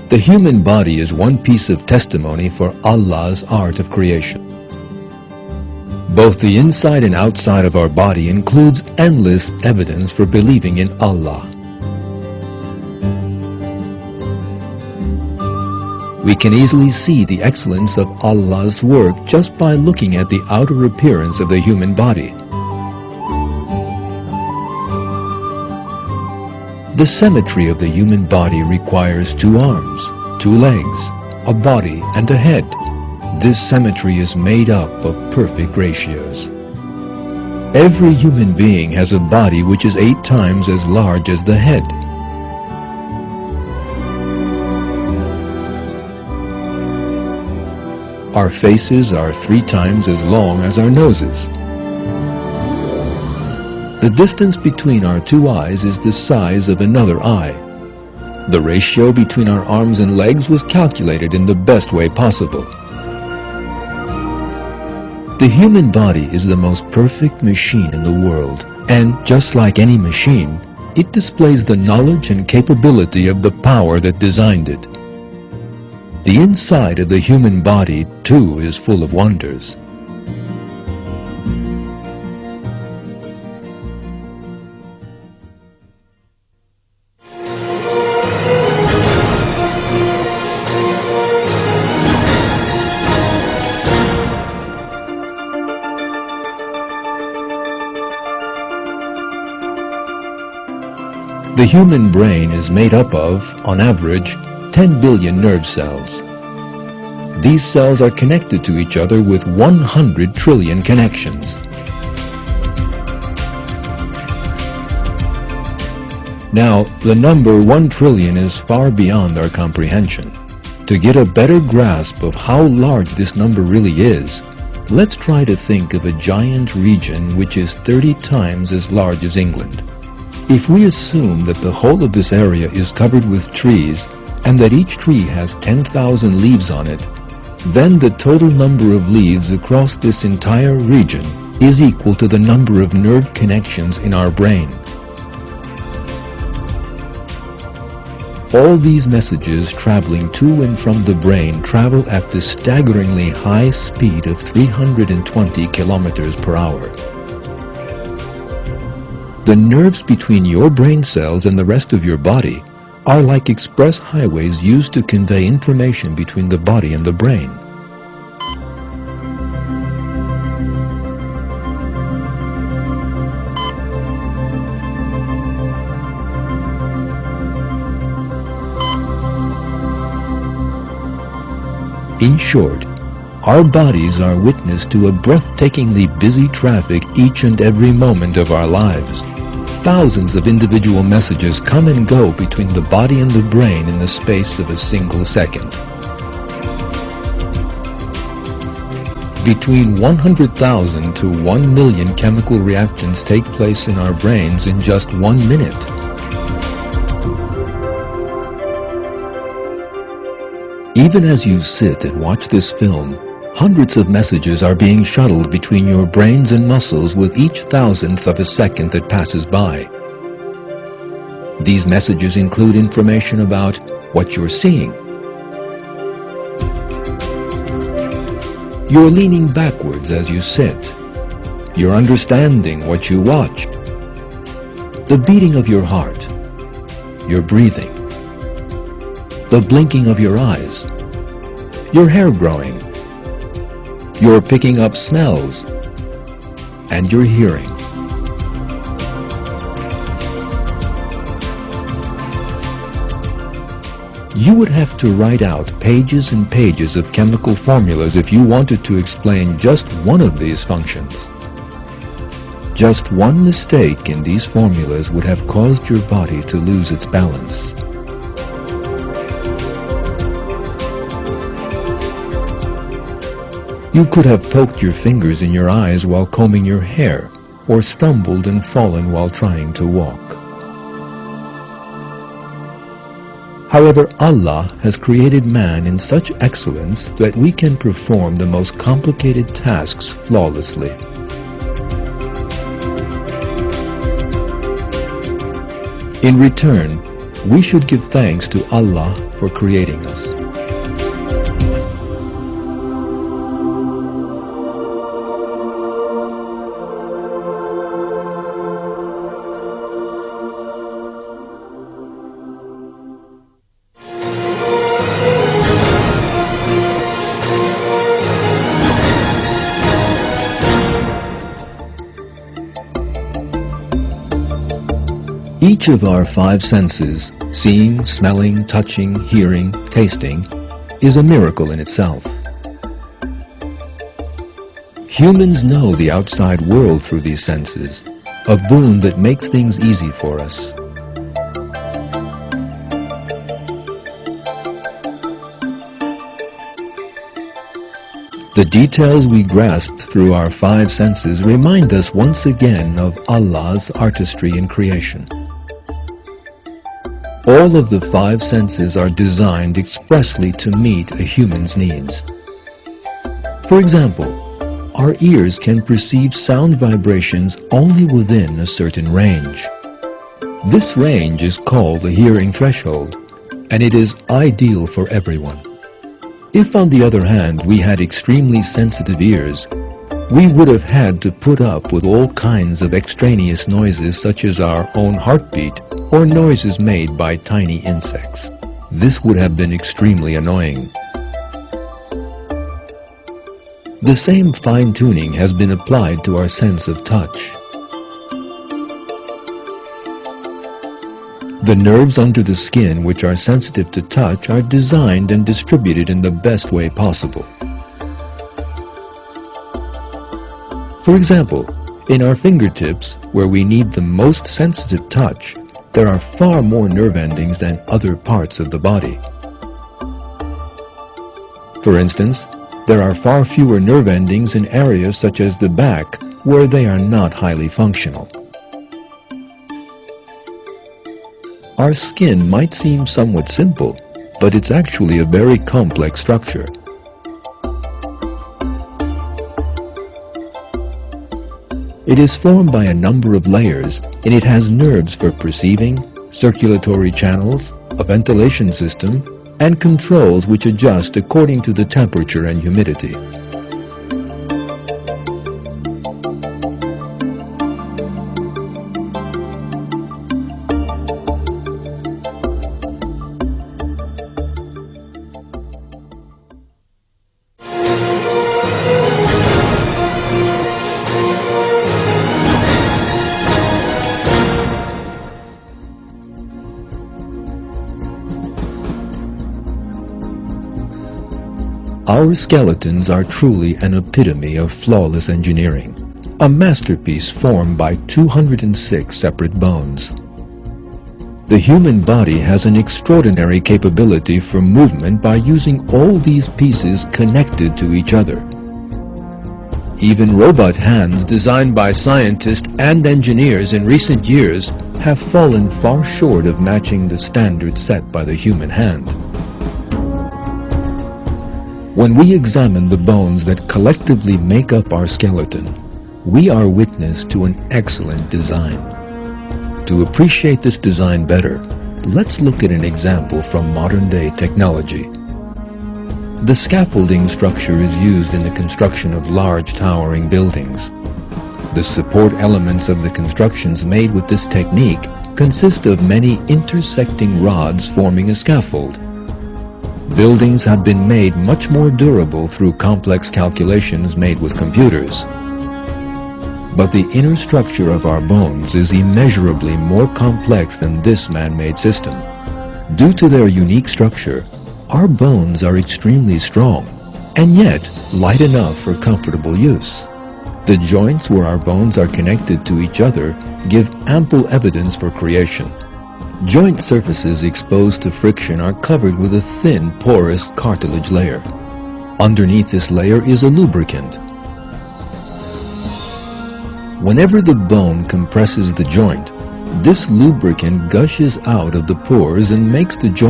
The human body is one piece of testimony for Allah's art of creation. Both the inside and outside of our body includes endless evidence for believing in Allah. We can easily see the excellence of Allah's work just by looking at the outer appearance of the human body. The symmetry of the human body requires 2 arms, 2 legs, a body and a head. This symmetry is made up of perfect ratios. Every human being has a body which is 8 times as large as the head. Our faces are 3 times as long as our noses. The distance between our 2 eyes is the size of another eye. The ratio between our arms and legs was calculated in the best way possible. The human body is the most perfect machine in the world, and just like any machine, it displays the knowledge and capability of the power that designed it. The inside of the human body, too, is full of wonders. The human brain is made up of, on average, 10 billion nerve cells. These cells are connected to each other with 100 trillion connections. Now, the number 1 trillion is far beyond our comprehension. To get a better grasp of how large this number really is, let's try to think of a giant region which is 30 times as large as England. If we assume that the whole of this area is covered with trees and that each tree has 10,000 leaves on it, then the total number of leaves across this entire region is equal to the number of nerve connections in our brain. All these messages traveling to and from the brain travel at the staggeringly high speed of 320 kilometers per hour. The nerves between your brain cells and the rest of your body are like express highways used to convey information between the body and the brain. In short, our bodies are witness to a breathtakingly busy traffic each and every moment of our lives. Thousands of individual messages come and go between the body and the brain in the space of a single second. Between 100,000 to 1 million chemical reactions take place in our brains in just 1 minute. Even as you sit and watch this film, hundreds of messages are being shuttled between your brains and muscles with each thousandth of a second that passes by. These messages include information about what you're seeing. You're leaning backwards as you sit. You're understanding what you watch. The beating of your heart. Your breathing. The blinking of your eyes. Your hair growing. You're picking up smells, and you're hearing. You would have to write out pages and pages of chemical formulas if you wanted to explain just one of these functions. Just one mistake in these formulas would have caused your body to lose its balance. You could have poked your fingers in your eyes while combing your hair, or stumbled and fallen while trying to walk. However, Allah has created man in such excellence that we can perform the most complicated tasks flawlessly. In return, we should give thanks to Allah for creating us. Each of our five senses, seeing, smelling, touching, hearing, tasting, is a miracle in itself. Humans know the outside world through these senses, a boon that makes things easy for us. The details we grasp through our five senses remind us once again of Allah's artistry in creation. All of the five senses are designed expressly to meet a human's needs. For example, our ears can perceive sound vibrations only within a certain range. This range is called the hearing threshold, and it is ideal for everyone. If, on the other hand, we had extremely sensitive ears, we would have had to put up with all kinds of extraneous noises such as our own heartbeat or noises made by tiny insects. This would have been extremely annoying. The same fine-tuning has been applied to our sense of touch. The nerves under the skin which are sensitive to touch are designed and distributed in the best way possible. For example, in our fingertips, where we need the most sensitive touch, there are far more nerve endings than other parts of the body. For instance, there are far fewer nerve endings in areas such as the back, where they are not highly functional. Our skin might seem somewhat simple, but it's actually a very complex structure. It is formed by a number of layers, and it has nerves for perceiving, circulatory channels, a ventilation system, and controls which adjust according to the temperature and humidity. Our skeletons are truly an epitome of flawless engineering, a masterpiece formed by 206 separate bones. The human body has an extraordinary capability for movement by using all these pieces connected to each other. Even robot hands designed by scientists and engineers in recent years have fallen far short of matching the standard set by the human hand. When we examine the bones that collectively make up our skeleton, we are witness to an excellent design. To appreciate this design better, let's look at an example from modern-day technology. The scaffolding structure is used in the construction of large towering buildings. The support elements of the constructions made with this technique consist of many intersecting rods forming a scaffold. Buildings have been made much more durable through complex calculations made with computers. But the inner structure of our bones is immeasurably more complex than this man-made system. Due to their unique structure, our bones are extremely strong, and yet light enough for comfortable use. The joints where our bones are connected to each other give ample evidence for creation. Joint surfaces exposed to friction are covered with a thin, porous cartilage layer. Underneath this layer is a lubricant. Whenever the bone compresses the joint, this lubricant gushes out of the pores and makes the joint